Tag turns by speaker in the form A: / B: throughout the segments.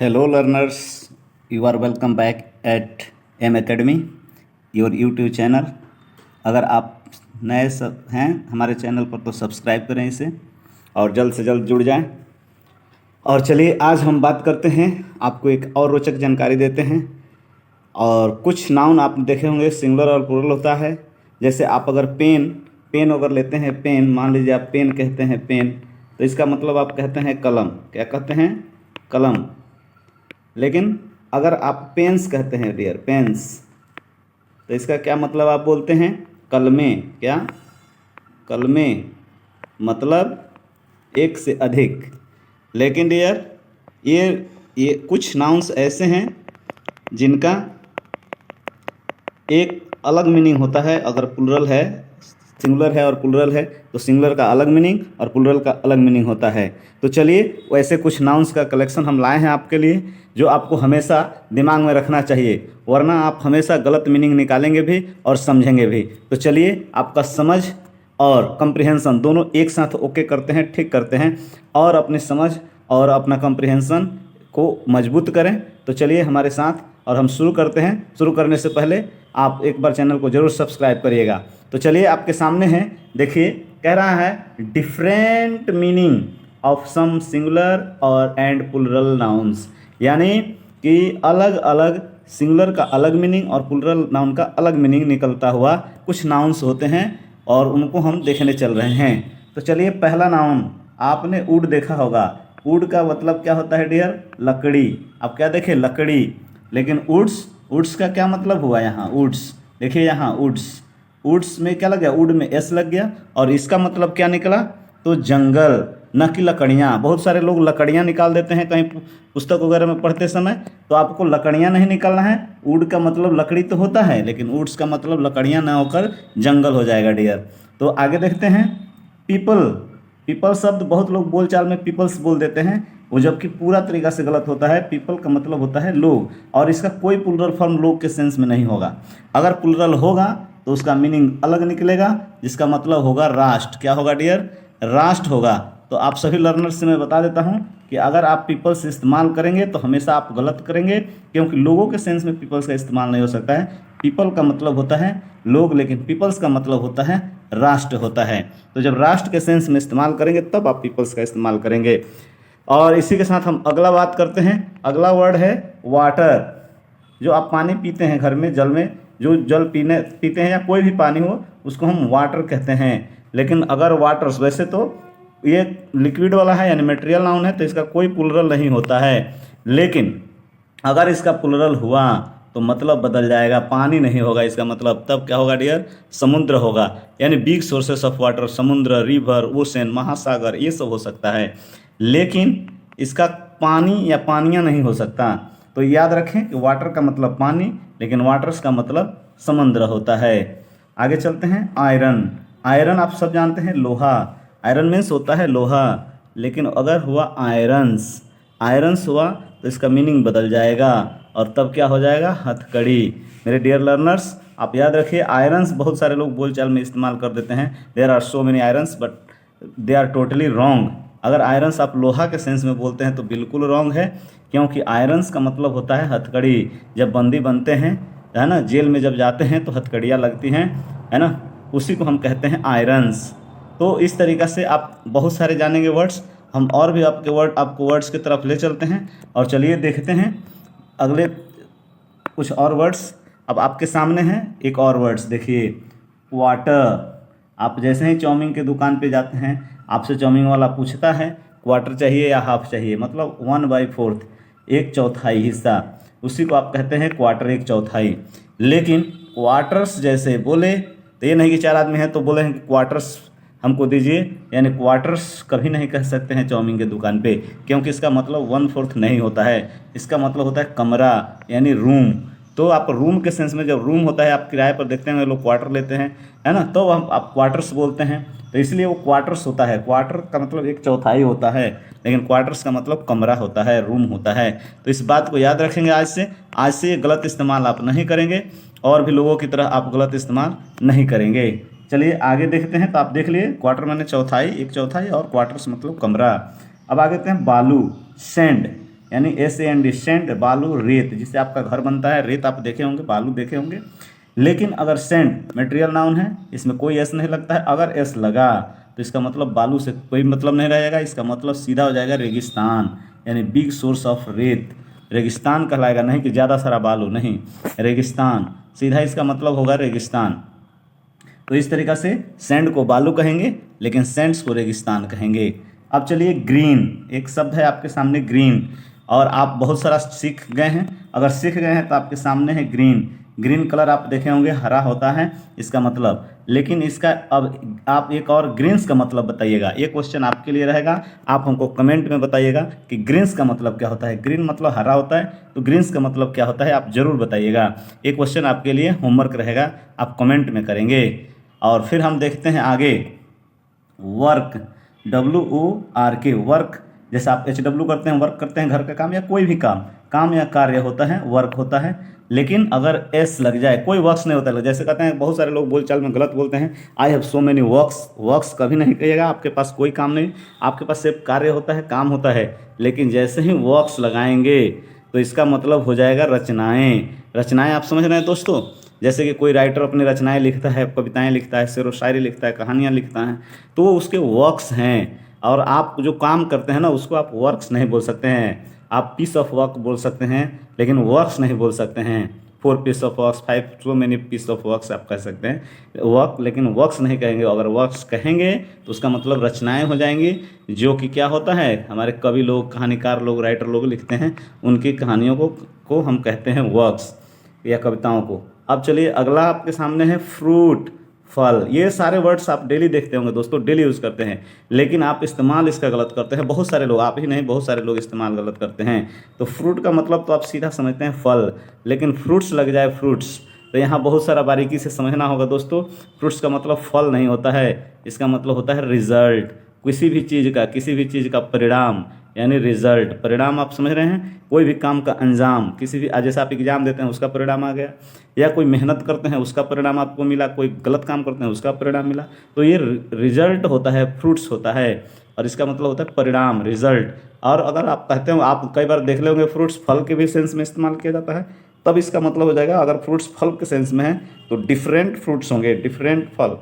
A: Hello learners, you are welcome back at M Academy, your YouTube channel. अगर आप नए हैं हमारे चैनल पर तो सब्सक्राइब करें इसे और जल्द से जल्द जुड़ जाएं। और चलिए आज हम बात करते हैं, आपको एक और रोचक जानकारी देते हैं। और कुछ नाउन आप देखे होंगे सिंगुलर और प्लूरल होता है। जैसे आप अगर पेन अगर लेते हैं, पेन मान लीजिए आप पेन कहते हैं पेन, तो इसका मतलब आप कहते हैं कलम। क्या कहते हैं? कलम। लेकिन अगर आप पेन्स कहते हैं डियर पेन्स, तो इसका क्या मतलब आप बोलते हैं? कलमे। क्या? कलमे मतलब एक से अधिक। लेकिन डियर ये कुछ नाउन्स ऐसे हैं जिनका एक अलग मीनिंग होता है। अगर प्लूरल है, सिंगुलर है और प्लूरल है, तो सिंगुलर का अलग मीनिंग और प्लूरल का अलग मीनिंग होता है। तो चलिए वैसे कुछ नाउन्स का कलेक्शन हम लाए हैं आपके लिए, जो आपको हमेशा दिमाग में रखना चाहिए, वरना आप हमेशा गलत मीनिंग निकालेंगे भी और समझेंगे भी। तो चलिए आपका समझ और कंप्रिहेंशन दोनों एक साथ ओके करते हैं, ठीक करते हैं, और अपनी समझ और अपना कंप्रिहेंशन को मजबूत करें। तो चलिए हमारे साथ और हम शुरू करते हैं। शुरू करने से पहले आप एक बार चैनल को जरूर सब्सक्राइब करिएगा। तो चलिए आपके सामने है, देखिए कह रहा है different meaning of some singular और एंड प्लूरल नाउन्स, यानी कि अलग अलग सिंगुलर का अलग मीनिंग और प्लूरल नाउन का अलग मीनिंग निकलता हुआ कुछ नाउन्स होते हैं और उनको हम देखने चल रहे हैं। तो चलिए पहला नाउन आपने वुड देखा होगा। वुड का मतलब क्या होता है डियर? लकड़ी। आप क्या देखें? लकड़ी। लेकिन वुड्स का क्या मतलब हुआ यहाँ? वुड्स देखिए यहाँ वुड्स में क्या लग गया? वुड में एस लग गया और इसका मतलब क्या निकला? तो जंगल, न कि लकड़ियाँ। बहुत सारे लोग लकड़ियाँ निकाल देते हैं कहीं पुस्तक वगैरह में पढ़ते समय, तो आपको लकड़ियाँ नहीं निकालना है। वुड का मतलब लकड़ी तो होता है, लेकिन वुड्स का मतलब लकड़ियाँ ना होकर जंगल हो जाएगा डियर। तो आगे देखते हैं पीपल शब्द बहुत लोग बोलचाल में पीपल्स बोल देते हैं, वो जबकि पूरा तरीका से गलत होता है। पीपल का मतलब होता है लोग, और इसका कोई प्लूरल फॉर्म लोग के सेंस में नहीं होगा। अगर प्लूरल होगा तो उसका मीनिंग अलग निकलेगा, जिसका मतलब होगा राष्ट्र। क्या होगा डियर? राष्ट्र होगा। तो आप सभी लर्नर्स से मैं बता देता हूँ कि अगर आप पीपल्स इस्तेमाल करेंगे तो हमेशा आप गलत करेंगे, क्योंकि लोगों के सेंस में पीपल्स का इस्तेमाल नहीं हो सकता है। पीपल का मतलब होता है लोग, लेकिन पीपल्स का मतलब होता है राष्ट्र होता है। तो जब राष्ट्र के सेंस में इस्तेमाल करेंगे तब आप पीपल्स का इस्तेमाल करेंगे। और इसी के साथ हम अगला बात करते हैं। अगला वर्ड है वाटर। जो आप पानी पीते हैं घर में, जल में जो जल पीते हैं या कोई भी पानी हो, उसको हम वाटर कहते हैं। लेकिन अगर वाटर्स, वैसे तो ये लिक्विड वाला है यानी मटेरियल नाउन है, तो इसका कोई प्लूरल नहीं होता है। लेकिन अगर इसका प्लूरल हुआ तो मतलब बदल जाएगा, पानी नहीं होगा इसका मतलब। तब क्या होगा डियर? समुद्र होगा, यानी बिग सोर्सेस ऑफ वाटर, समुद्र, रिवर, ओशन, महासागर, ये सब हो सकता है। लेकिन इसका पानी या पानियाँ नहीं हो सकता। तो याद रखें कि वाटर का मतलब पानी, लेकिन वाटर्स का मतलब समुद्र होता है। आगे चलते हैं। आयरन आप सब जानते हैं, लोहा। आयरन मीन्स होता है लोहा, लेकिन अगर हुआ आयरन्स हुआ तो इसका मीनिंग बदल जाएगा, और तब क्या हो जाएगा? हथकड़ी। मेरे डियर लर्नर्स आप याद रखिए, आयरन्स बहुत सारे लोग बोलचाल में इस्तेमाल कर देते हैं। There are so many irons but they are totally wrong. अगर आयरन्स आप लोहा के सेंस में बोलते हैं तो बिल्कुल रॉन्ग है, क्योंकि आयरन्स का मतलब होता है हथकड़ी। जब बंदी बनते हैं, है ना, जेल में जब जाते हैं तो हथकड़ियाँ लगती हैं, है ना, उसी को हम कहते हैं आयरन्स। तो इस तरीक़ा से आप बहुत सारे जानेंगे वर्ड्स। हम और भी आपको वर्ड्स की तरफ ले चलते हैं, और चलिए देखते हैं अगले कुछ और वर्ड्स। अब आपके सामने हैं एक और वर्ड्स, देखिए क्वार्टर। आप जैसे ही चाउमीन की दुकान पे जाते हैं, आपसे चाउमीन वाला पूछता है क्वार्टर चाहिए या हाफ चाहिए, मतलब 1/4, 1/4 हिस्सा, उसी को आप कहते हैं क्वार्टर, 1/4। लेकिन क्वार्टर्स जैसे बोले तो ये नहीं कि 4 आदमी हैं तो बोले हैं कि क्वार्टर्स हमको दीजिए, यानी क्वार्टर्स कभी नहीं कह सकते हैं चाउमीन के दुकान पे, क्योंकि इसका मतलब 1/4 नहीं होता है। इसका मतलब होता है कमरा, यानी रूम। तो आप रूम के सेंस में, जब रूम होता है आप किराए पर देखते हैं लोग क्वार्टर लेते हैं, है ना, तो हम आप क्वार्टर्स बोलते हैं। तो इसलिए वो क्वार्टर्स होता है। क्वार्टर का मतलब 1/4 होता है, लेकिन क्वार्टर्स का मतलब कमरा होता है, रूम होता है। तो इस बात को याद रखेंगे। आज से ये गलत इस्तेमाल आप नहीं करेंगे, और भी लोगों की तरह आप गलत इस्तेमाल नहीं करेंगे। चलिए आगे देखते हैं। तो आप देख लिए क्वार्टर माने चौथाई, 1/4, और क्वार्टर्स मतलब कमरा। अब आगे देखते हैं बालू, सैंड। यानी SAND सेंड, बालू, रेत, जिससे आपका घर बनता है, रेत आप देखे होंगे, बालू देखे होंगे। लेकिन अगर सेंड मटेरियल नाउन है, इसमें कोई एस नहीं लगता है। अगर एस लगा तो इसका मतलब बालू से कोई मतलब नहीं रहेगा, इसका मतलब सीधा हो जाएगा रेगिस्तान, यानी बिग सोर्स ऑफ रेत, रेगिस्तान कहलाएगा, नहीं कि ज़्यादा सारा बालू, नहीं, रेगिस्तान, सीधा इसका मतलब होगा रेगिस्तान। तो इस तरीक़ा से सैंड को बालू कहेंगे, लेकिन सैंड्स को रेगिस्तान कहेंगे। अब चलिए ग्रीन, एक शब्द है आपके सामने ग्रीन, और आप बहुत सारा सीख गए हैं। अगर सीख गए हैं तो आपके सामने है ग्रीन। ग्रीन कलर आप देखे होंगे, हरा होता है इसका मतलब। लेकिन इसका अब आप एक और ग्रीन्स का मतलब बताइएगा। ये क्वेश्चन आपके लिए रहेगा, आप हमको कमेंट में बताइएगा कि ग्रीन्स का मतलब क्या होता है। ग्रीन मतलब हरा होता है, तो ग्रीन्स का मतलब क्या होता है आप ज़रूर बताइएगा। ये क्वेश्चन आपके लिए होमवर्क रहेगा, आप कमेंट में करेंगे। और फिर हम देखते हैं आगे, वर्क, WORK, वर्क, जैसे आप HW करते हैं, वर्क करते हैं, घर का काम या कोई भी काम या कार्य होता है, वर्क होता है। लेकिन अगर एस लग जाए, कोई वर्क्स नहीं होता है। जैसे कहते हैं, बहुत सारे लोग बोलचाल में गलत बोलते हैं, I have so many works कभी नहीं कहिएगा, आपके पास कोई काम नहीं, आपके पास सिर्फ कार्य होता है, काम होता है। लेकिन जैसे ही वर्क्स लगाएंगे तो इसका मतलब हो जाएगा रचनाएं। आप समझ रहे हैं दोस्तों? जैसे कि कोई राइटर अपनी रचनाएं लिखता है, कविताएं लिखता है, शेर व शायरी लिखता है, कहानियाँ लिखता है, तो वो उसके वर्क्स हैं। और आप जो काम करते हैं ना, उसको आप वर्क्स नहीं बोल सकते हैं, आप पीस ऑफ वर्क बोल सकते हैं, लेकिन वर्क्स नहीं बोल सकते हैं। 4 piece of works, 5 so many piece of works आप कह सकते हैं वर्क, लेकिन वर्क्स नहीं कहेंगे। अगर वर्क्स कहेंगे तो उसका मतलब रचनाएं हो जाएंगी, जो कि क्या होता है, हमारे कवि लोग, कहानीकार लोग, राइटर लोग लिखते हैं, उनकी कहानियों को हम कहते हैं वर्क्स या कविताओं को। अब चलिए अगला आपके सामने है फ्रूट, फल। ये सारे वर्ड्स आप डेली देखते होंगे दोस्तों, डेली यूज़ करते हैं, लेकिन आप इस्तेमाल इसका गलत करते हैं। बहुत सारे लोग, आप ही नहीं, बहुत सारे लोग इस्तेमाल गलत करते हैं। तो फ्रूट का मतलब तो आप सीधा समझते हैं फल, लेकिन फ्रूट्स लग जाए, फ्रूट्स, तो यहाँ बहुत सारा बारीकी से समझना होगा दोस्तों। फ्रूट्स का मतलब फल नहीं होता है, इसका मतलब होता है रिजल्ट, किसी भी चीज़ का परिणाम, यानी रिजल्ट। परिणाम आप समझ रहे हैं, कोई भी काम का अंजाम, किसी भी, जैसे आप एग्जाम देते हैं उसका परिणाम आ गया, या कोई मेहनत करते हैं उसका परिणाम आपको मिला, कोई गलत काम करते हैं उसका परिणाम मिला, तो ये रिजल्ट होता है, फ्रूट्स होता है, और इसका मतलब होता है परिणाम, रिजल्ट। और अगर आप कहते हो, आप कई बार देख लेंगे फ्रूट्स फल के भी सेंस में इस्तेमाल किया जाता है, तब इसका मतलब हो जाएगा, अगर फ्रूट्स फल के सेंस में है तो डिफरेंट फ्रूट्स होंगे, डिफरेंट फल,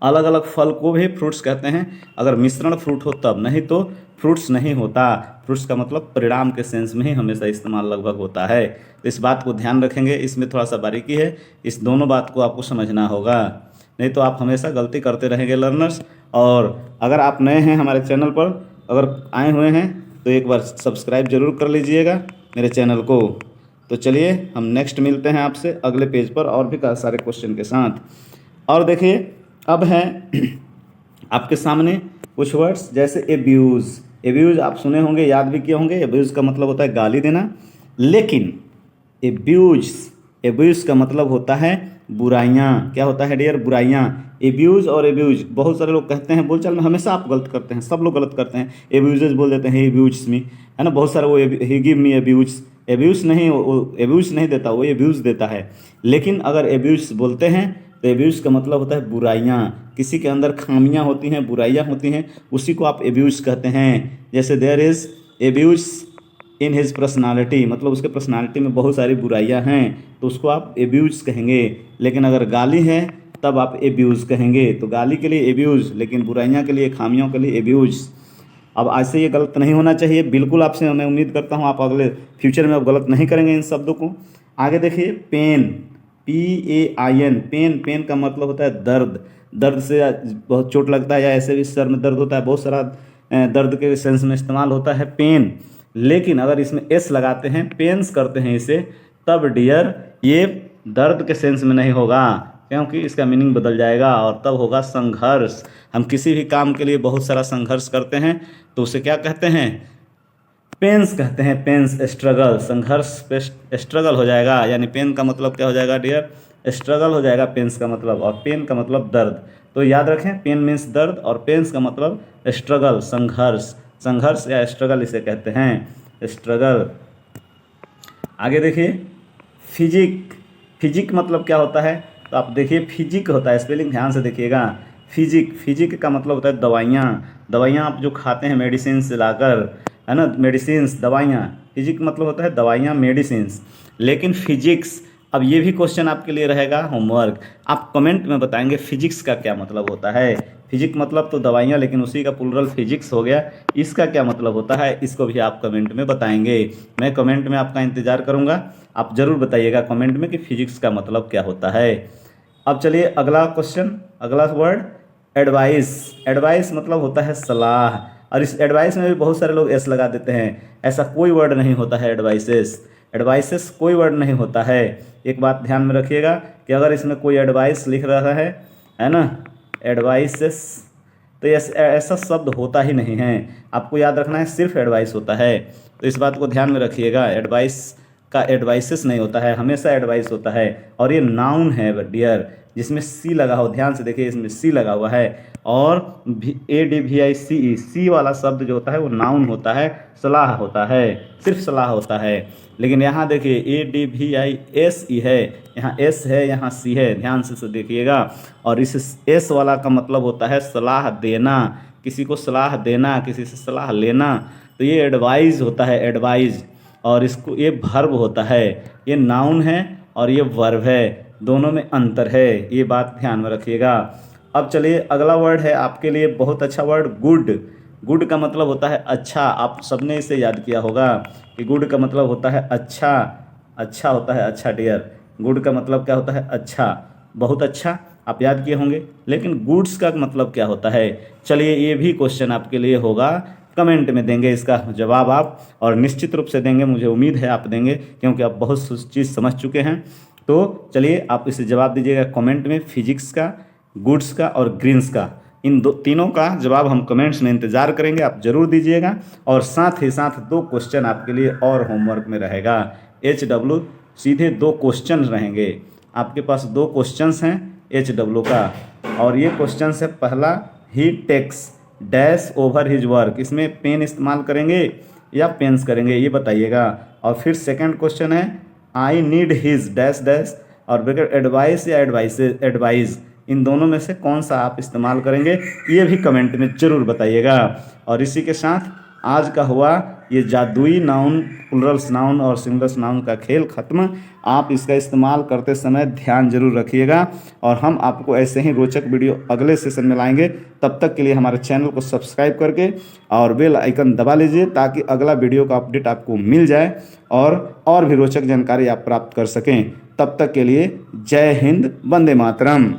A: अलग अलग फल को भी फ्रूट्स कहते हैं, अगर मिश्रण फ्रूट हो तब, नहीं तो फ्रूट्स नहीं होता। फ्रूट्स का मतलब परिणाम के सेंस में ही हमेशा इस्तेमाल लगभग होता है। तो इस बात को ध्यान रखेंगे, इसमें थोड़ा सा बारीकी है, इस दोनों बात को आपको समझना होगा, नहीं तो आप हमेशा गलती करते रहेंगे लर्नर्स। और अगर आप नए हैं हमारे चैनल पर, अगर आए हुए हैं तो एक बार सब्सक्राइब जरूर कर लीजिएगा मेरे चैनल को। तो चलिए हम नेक्स्ट मिलते हैं आपसे अगले पेज पर और भी काफ़ी सारे क्वेश्चन के साथ। और देखिए अब है आपके सामने कुछ वर्ड्स, जैसे एब्यूज़। एब्यूज़ आप सुने होंगे, याद भी किए होंगे। एब्यूज़ का मतलब होता है गाली देना, लेकिन एब्यूज़ का मतलब होता है बुराइयाँ। क्या होता है डियर? बुराइयाँ। एब्यूज़ और एब्यूज, बहुत सारे लोग कहते हैं बोलचाल में, हमेशा आप गलत करते हैं, सब लोग गलत करते हैं। एब्यूजेज बोल देते हैं, एब्यूज मी, है ना, बहुत सारे वो ही गिव मी एब्यूज, एब्यूज नहीं देता, वो एब्यूज़ देता है। लेकिन अगर एब्यूज बोलते हैं तो एब्यूज़ का मतलब होता है बुराइयाँ, किसी के अंदर खामियाँ होती हैं, बुराइयाँ होती हैं, उसी को आप एब्यूज़ कहते हैं। जैसे there is abuse in his personality, मतलब उसके पर्सनालिटी में बहुत सारी बुराइयाँ हैं, तो उसको आप एब्यूज़ कहेंगे। लेकिन अगर गाली है तब आप एब्यूज़ कहेंगे। तो गाली के लिए एब्यूज़, लेकिन बुराइयाँ के लिए, खामियों के लिए एब्यूज़। अब ऐसे ये गलत नहीं होना चाहिए, बिल्कुल आपसे मैं उम्मीद करता हूँ आप अगले फ्यूचर में अब गलत नहीं करेंगे इन शब्दों को। आगे देखिए पेन, PAIN, पेन का मतलब होता है दर्द। दर्द से बहुत चोट लगता है, या ऐसे भी सर में दर्द होता है, बहुत सारा दर्द के सेंस में इस्तेमाल होता है पेन। लेकिन अगर इसमें S लगाते हैं, पेन्स करते हैं इसे, तब डियर ये दर्द के सेंस में नहीं होगा, क्योंकि इसका मीनिंग बदल जाएगा और तब होगा संघर्ष। हम किसी भी काम के लिए बहुत सारा संघर्ष करते हैं तो उसे क्या कहते हैं? पेन्स कहते हैं। पेन्स, स्ट्रगल, संघर्ष पे स्ट्रगल हो जाएगा, यानी पेन का मतलब क्या हो जाएगा डियर? स्ट्रगल हो जाएगा पेन्स का मतलब, और पेन का मतलब दर्द। तो याद रखें, पेन मीन्स दर्द और पेन्स का मतलब स्ट्रगल, संघर्ष या स्ट्रगल इसे कहते हैं, स्ट्रगल। आगे देखिए फिजिक मतलब क्या होता है? तो आप देखिए फिजिक होता है, स्पेलिंग ध्यान से देखिएगा। फिजिक का मतलब होता है दवाइयाँ आप जो खाते हैं मेडिसिन से लाकर, है ना, मेडिसिन्स दवाइयाँ, फिजिक्स मतलब होता है दवाइयाँ, मेडिसिन्स। लेकिन फिजिक्स, अब ये भी क्वेश्चन आपके लिए रहेगा होमवर्क, आप कमेंट में बताएंगे फिजिक्स का क्या मतलब होता है। फिजिक्स मतलब तो दवाइयाँ, लेकिन उसी का प्लुरल फिजिक्स हो गया, इसका क्या मतलब होता है, इसको भी आप कमेंट में बताएंगे। मैं कमेंट में आपका इंतज़ार करूँगा, आप ज़रूर बताइएगा कमेंट में कि फिजिक्स का मतलब क्या होता है। अब चलिए अगला क्वेश्चन, अगला वर्ड एडवाइस। एडवाइस मतलब होता है सलाह, और इस एडवाइस में भी बहुत सारे लोग एस लगा देते हैं। ऐसा कोई वर्ड नहीं होता है एडवाइसेस, एडवाइसेस कोई वर्ड नहीं होता है। एक बात ध्यान में रखिएगा कि अगर इसमें कोई एडवाइस लिख रहा है ना, एडवाइसेस, तो ऐसा शब्द होता ही नहीं है। आपको याद रखना है सिर्फ एडवाइस होता है, तो इस बात को ध्यान में रखिएगा। एडवाइस का एडवाइसेस नहीं होता है, हमेशा एडवाइस होता है। और ये नाउन है डियर, जिसमें सी लगा हो, ध्यान से देखिए इसमें सी लगा हुआ है। और ADVICE, सी वाला शब्द जो होता है वो नाउन होता है, सलाह होता है, सिर्फ सलाह होता है। लेकिन यहाँ देखिए ADVISE है, यहाँ एस है, यहाँ सी है, ध्यान से देखिएगा। और इस एस वाला का मतलब होता है सलाह देना, किसी को सलाह देना, किसी से सलाह लेना, तो ये एडवाइज होता है, एडवाइज। और इसको ये वर्ब होता है, ये नाउन है और ये वर्ब है, दोनों में अंतर है, ये बात ध्यान में रखिएगा। अब चलिए अगला वर्ड है आपके लिए बहुत अच्छा वर्ड, गुड। गुड का मतलब होता है अच्छा, आप सबने इसे याद किया होगा कि गुड का मतलब होता है अच्छा, अच्छा होता है अच्छा डियर। गुड का मतलब क्या होता है, अच्छा, बहुत अच्छा, आप याद किए होंगे। लेकिन गुड्स का मतलब क्या होता है, चलिए ये भी क्वेश्चन आपके लिए होगा, कमेंट में देंगे इसका जवाब आप, और निश्चित रूप से देंगे, मुझे उम्मीद है आप देंगे, क्योंकि आप बहुत चीज़ समझ चुके हैं। तो चलिए आप इसे जवाब दीजिएगा कमेंट में, फिजिक्स का, गुड्स का और ग्रीन्स का, इन तीनों का जवाब हम कमेंट्स में इंतज़ार करेंगे, आप ज़रूर दीजिएगा। और साथ ही साथ 2 क्वेश्चन आपके लिए और होमवर्क में रहेगा, HW सीधे 2 क्वेश्चन रहेंगे आपके पास, 2 क्वेश्चंस हैं HW का। और ये क्वेश्चन है पहला, he takes dash over his work, इसमें पेन इस्तेमाल करेंगे या पेन्स करेंगे, ये बताइएगा। और फिर सेकंड क्वेश्चन है, I need his dash dash, और ब्रैकेट एडवाइस या एडवाइस, इन दोनों में से कौन सा आप इस्तेमाल करेंगे, ये भी कमेंट में ज़रूर बताइएगा। और इसी के साथ आज का हुआ ये जादुई नाउन, प्लुरल्स नाउन और सिंगल्स नाउन का खेल ख़त्म। आप इसका इस्तेमाल करते समय ध्यान जरूर रखिएगा, और हम आपको ऐसे ही रोचक वीडियो अगले सेशन में लाएंगे। तब तक के लिए हमारे चैनल को सब्सक्राइब करके और बेल आइकन दबा लीजिए, ताकि अगला वीडियो का अपडेट आपको मिल जाए और भी रोचक जानकारी आप प्राप्त कर सकें। तब तक के लिए जय हिंद, वंदे मातरम।